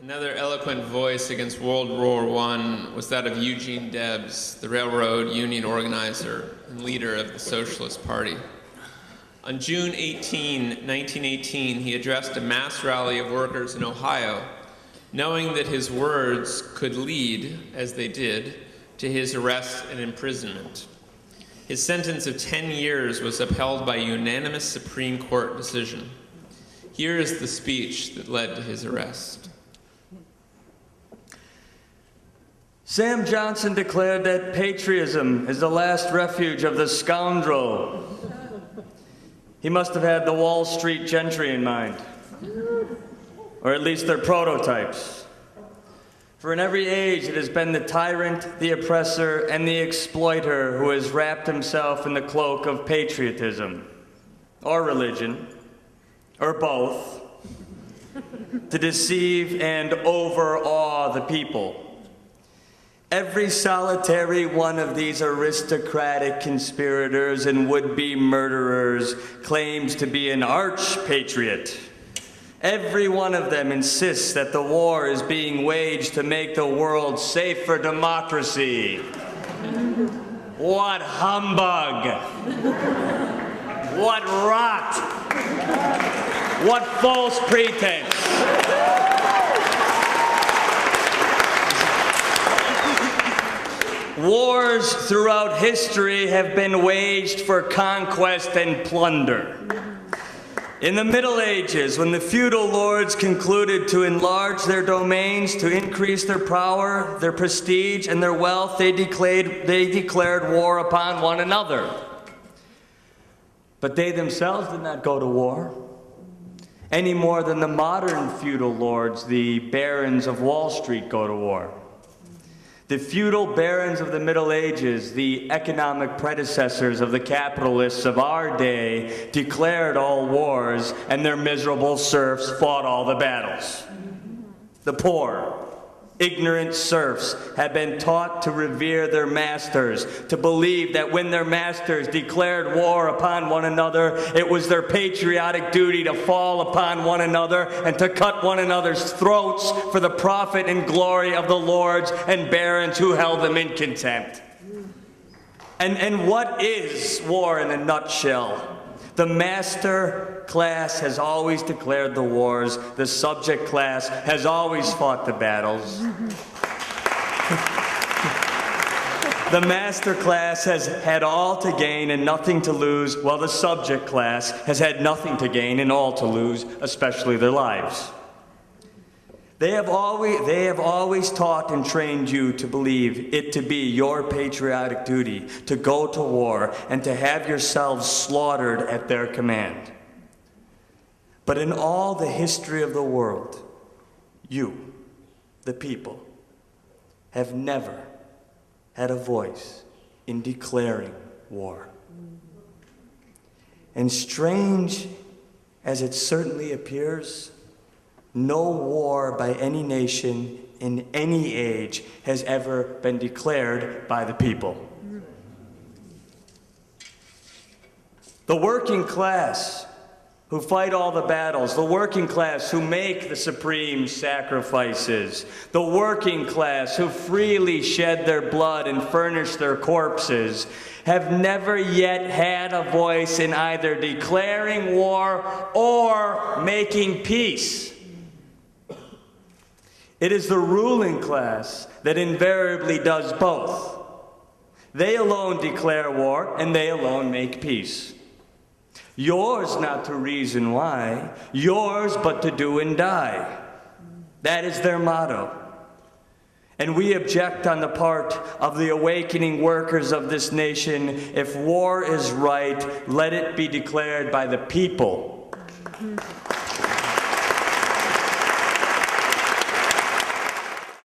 Another eloquent voice against World War I was that of Eugene Debs, the railroad union organizer and leader of the Socialist Party. On June 18, 1918, he addressed a mass rally of workers in Ohio, knowing that his words could lead, as they did, to his arrest and imprisonment. His sentence of 10 years was upheld by unanimous Supreme Court decision. Here is the speech that led to his arrest. Sam Johnson declared that patriotism is the last refuge of the scoundrel. He must have had the Wall Street gentry in mind, or at least their prototypes. For in every age it has been the tyrant, the oppressor, and the exploiter who has wrapped himself in the cloak of patriotism, or religion, or both, to deceive and overawe the people. Every solitary one of these aristocratic conspirators and would-be murderers claims to be an arch-patriot. Every one of them insists that the war is being waged to make the world safe for democracy. What humbug! What rot! What false pretense! Wars throughout history have been waged for conquest and plunder. In the Middle Ages, when the feudal lords concluded to enlarge their domains, to increase their power, their prestige, and their wealth, they declared war upon one another. But they themselves did not go to war, any more than the modern feudal lords, the barons of Wall Street, go to war. The feudal barons of the Middle Ages, the economic predecessors of the capitalists of our day, declared all wars, and their miserable serfs fought all the battles. The poor, ignorant serfs have been taught to revere their masters, to believe that when their masters declared war upon one another, it was their patriotic duty to fall upon one another and to cut one another's throats for the profit and glory of the lords and barons who held them in contempt. And what is war in a nutshell? The master class has always declared the wars. The subject class has always fought the battles. The master class has had all to gain and nothing to lose, while the subject class has had nothing to gain and all to lose, especially their lives. They have always taught and trained you to believe it to be your patriotic duty to go to war and to have yourselves slaughtered at their command. But in all the history of the world, you, the people, have never had a voice in declaring war. And strange as it certainly appears, no war by any nation in any age has ever been declared by the people. The working class who fight all the battles, the working class who make the supreme sacrifices, the working class who freely shed their blood and furnish their corpses, have never yet had a voice in either declaring war or making peace. It is the ruling class that invariably does both. They alone declare war, and they alone make peace. Yours not to reason why, yours but to do and die. That is their motto. And we object on the part of the awakening workers of this nation. If war is right, let it be declared by the people.